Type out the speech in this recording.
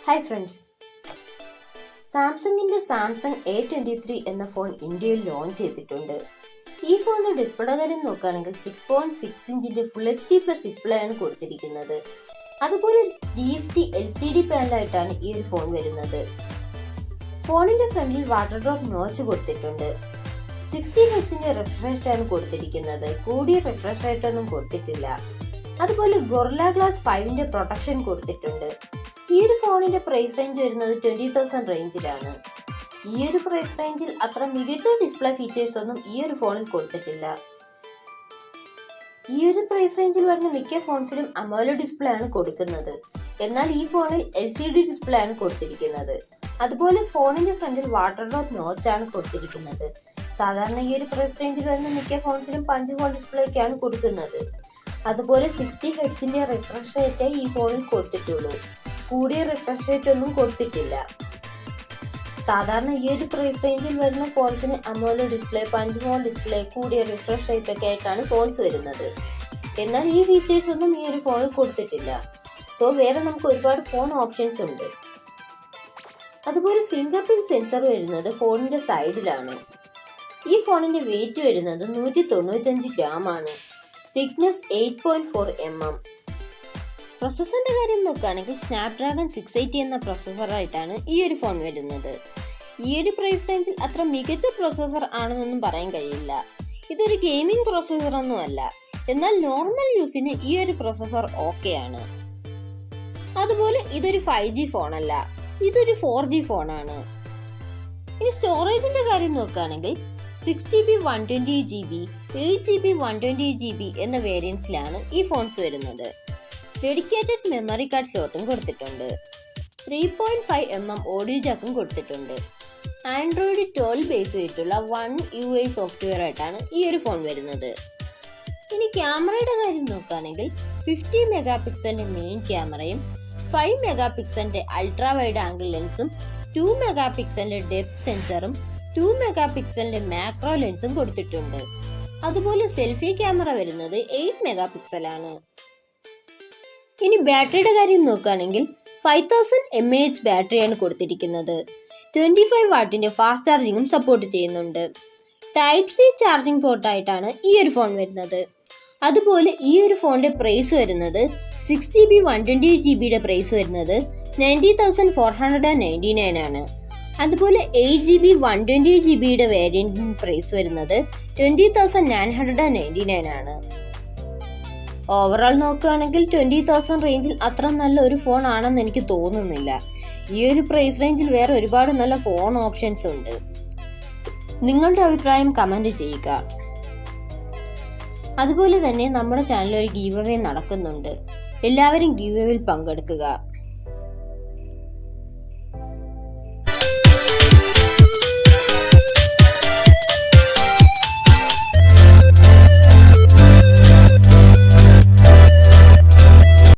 Hi friends, സാംസങ്ങിന്റെ Samsung A23 എന്ന phone ഇന്ത്യയിൽ ലോഞ്ച് ചെയ്തിട്ടുണ്ട്. ഈ ഫോണിന്റെ ഡിസ്പ്ലേ കാര്യം നോക്കുകയാണെങ്കിൽ 6.6 ഇഞ്ചിന്റെ ഫുൾ HD+ ഡിസ്പ്ലേ ആണ് കൊടുത്തിരിക്കുന്നത്. അതുപോലെ DFT LCD പാനലായിട്ടാണ് ഈ ഒരു ഫോൺ വരുന്നത്. ഫോണിന്റെ ഫ്രണ്ടിൽ വാട്ടർ ഡ്രോപ്പ് നോച്ച് കൊടുത്തിട്ടുണ്ട്. 60 ഹെർട്സിന്റെ റിഫ്രഷ് ആണ് കൊടുത്തിരിക്കുന്നത്. കൂടിയ റിഫ്രഷ് റേറ്റ് ഒന്നും കൊടുത്തിട്ടില്ല. അതുപോലെ ഗൊറില്ല ഗ്ലാസ് 5ന്റെ പ്രൊട്ടക്ഷൻ കൊടുത്തിട്ടുണ്ട്. ഈ ഒരു ഫോണിന്റെ പ്രൈസ് റേഞ്ച് വരുന്നത് 20,000 റേഞ്ചിലാണ്. ഈ ഒരു പ്രൈസ് റേഞ്ചിൽ അത്ര മികച്ച ഡിസ്പ്ലേ ഫീച്ചേഴ്സ് ഒന്നും ഈ ഒരു ഫോണിൽ കൊടുത്തിട്ടില്ല. ഈ ഒരു പ്രൈസ് റേഞ്ചിൽ വരുന്ന മിക്ക ഫോൺസിലും AMOLED ഡിസ്പ്ലേ ആണ് കൊടുക്കുന്നത്. എന്നാൽ ഈ ഫോണിൽ LCD ഡിസ്പ്ലേ ആണ് കൊടുത്തിരിക്കുന്നത്. അതുപോലെ ഫോണിന്റെ ഫ്രണ്ടിൽ വാട്ടർ ഡ്രോപ്പ് നോച്ച് ആണ് കൊടുത്തിരിക്കുന്നത്. സാധാരണ ഈ ഒരു പ്രൈസ് റേഞ്ചിൽ വരുന്ന മിക്ക ഫോൺസിലും പഞ്ച് ഹോൾ ഡിസ്പ്ലേ ഒക്കെയാണ് കൊടുക്കുന്നത്. അതുപോലെ 60 ഹെർട്സിന്റെ റിഫ്രഷ് റേറ്റ് ഈ ഫോണിൽ കൊടുത്തിട്ടുള്ളൂ. കൂടിയ റിഫ്രഷ് റേറ്റ് ഒന്നും കൊടുത്തിട്ടില്ല. സാധാരണ ഈ ഒരു പ്രൈസ് റേഞ്ചിൽ വരുന്ന ഫോൺസിന് AMOLED display, punch whole display, കൂടിയ റിഫ്രഷ് റേറ്റ് ഒക്കെ ആയിട്ടാണ് ഫോൺസ് വരുന്നത്. എന്നാൽ ഈ ഫീച്ചേഴ്സ് ഒന്നും ഈ ഒരു ഫോണിൽ കൊടുത്തിട്ടില്ല. സോ വേറെ നമുക്ക് ഒരുപാട് ഫോൺ ഓപ്ഷൻസ് ഉണ്ട്. അതുപോലെ ഫിംഗർ പ്രിന്റ് സെൻസർ വരുന്നത് ഫോണിന്റെ സൈഡിലാണ്. ഈ ഫോണിന്റെ വെയിറ്റ് വരുന്നത് 195 ഗ്രാം ആണ്. Thickness 8.4 mm. പ്രൊസസ്സറിന്റെ കാര്യം നോക്കുകയാണെങ്കിൽ സ്നാപ്ഡ്രാഗൺ 680 എന്ന പ്രൊസസ്സറായിട്ടാണ് ഈ ഒരു ഫോൺ വരുന്നത്. ഈ ഒരു പ്രൈസ് റേഞ്ചിൽ അത്ര മികച്ച പ്രൊസസ്സർ ആണെന്നൊന്നും പറയാൻ കഴിയില്ല. ഇതൊരു ഗെയിമിംഗ് പ്രൊസസ്സർ ഒന്നും അല്ല. എന്നാൽ നോർമൽ യൂസിന് ഈ ഒരു പ്രൊസസ്സർ ഓക്കെയാണ്. അതുപോലെ ഇതൊരു 5G ഫോൺ അല്ല, ഇതൊരു 4G ഫോണാണ്. ഇനി സ്റ്റോറേജിന്റെ കാര്യം നോക്കുകയാണെങ്കിൽ 6GB 128GB 8GB 128GB എന്ന വേരിയൻസിലാണ് ഈ ഫോൺസ് വരുന്നത്. ഡെഡിക്കേറ്റഡ് മെമ്മറി കാർഡ് സ്ലോട്ടും കൊടുത്തിട്ടുണ്ട്. 3.5 mm ഓഡിയോ ജാക്കും കൊടുത്തിട്ടുണ്ട്. ആൻഡ്രോയിഡ് 12 ബേസ് ചെയ്തിട്ടുള്ള 1 UI സോഫ്റ്റ്വെയർ ആയിട്ടാണ് ഈ ഒരു ഫോൺ വരുന്നത്. ഇനി ക്യാമറയുടെ കാര്യം നോക്കുകയാണെങ്കിൽ 50 മെഗാപിക്സലിന്റെ മെയിൻ ക്യാമറയും 5 മെഗാപിക്സലിന്റെ അൾട്രാ വൈഡ് ആംഗിൾ ലെൻസും 2 മെഗാപിക്സലിന്റെ ഡെപ്ത് സെൻസറും 2 മെഗാപിക്സലിന്റെ മാക്രോ ലെൻസും കൊടുത്തിട്ടുണ്ട്. അതുപോലെ സെൽഫി ക്യാമറ വരുന്നത് 8 മെഗാപിക്സലാണ്. ഇനി ബാറ്ററിയുടെ കാര്യം നോക്കുകയാണെങ്കിൽ 5000 mAh ബാറ്ററിയാണ് കൊടുത്തിരിക്കുന്നത്. 25 വാട്ടിന്റെ ഫാസ്റ്റ് ചാർജിങ്ങും സപ്പോർട്ട് ചെയ്യുന്നുണ്ട്. Type-C ചാർജിംഗ് പോർട്ടായിട്ടാണ് ഈ ഒരു ഫോൺ വരുന്നത്. അതുപോലെ ഈ ഒരു ഫോണിന്റെ പ്രൈസ് വരുന്നത് 6GB 128GB പ്രൈസ് വരുന്നത് 90,499 ആണ്. അതുപോലെ 8GB 128GB വേരിയന്റ് പ്രൈസ് വരുന്നത് 20,999 ആണ്. ഓവറോൾ നോക്കുകയാണെങ്കിൽ 20,000 റേഞ്ചിൽ അത്ര നല്ല ഒരു ഫോൺ ആണെന്ന് എനിക്ക് തോന്നുന്നില്ല. ഈ ഒരു പ്രൈസ് റേഞ്ചിൽ വേറെ ഒരുപാട് നല്ല ഫോൺ ഓപ്ഷൻസ് ഉണ്ട്. നിങ്ങളുടെ അഭിപ്രായം കമന്റ് ചെയ്യുക. അതുപോലെ തന്നെ നമ്മുടെ ചാനലിൽ ഒരു ഗീവ് അവേ നടക്കുന്നുണ്ട്. എല്ലാവരും ഗീവ് അവേയിൽ പങ്കെടുക്കുക.